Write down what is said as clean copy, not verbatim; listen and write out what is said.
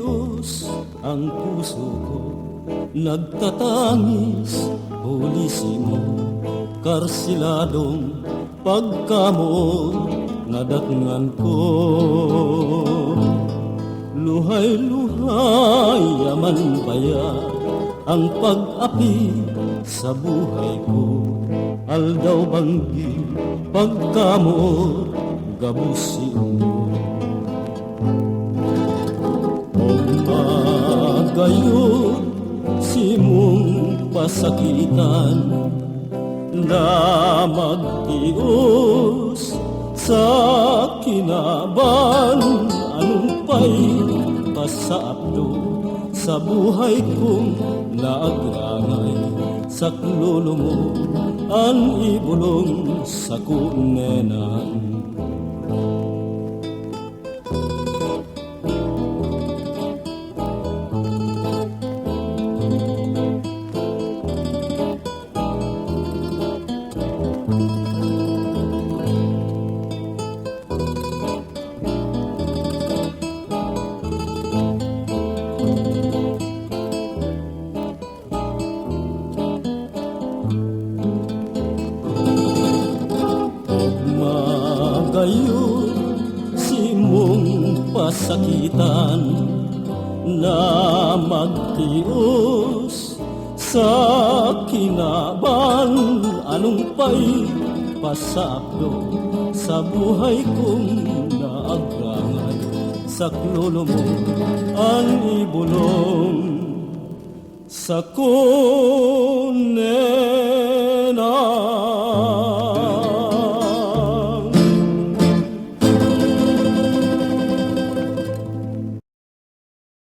Diyos ang puso ko, nagtatangis, pulisimo, karsiladong pagkamot nadatngan ko. Luhay-luhay, yaman baya ang pag-api sa buhay ko. Aldaw banggi, pagkamot, gabusin mo. Gayon simong pasakitan na magtios sa kinaban. Anong pa'y pasaapdo sa buhay kong naagrangay. Sa klulo mo ang ibulong sa kunenan. Gayon simong pasakitan na magtios sa kinaban. Anong pa'y pasapdo sa buhay kong naagrangay. Sa klulo mo ang ibulong sa kunen.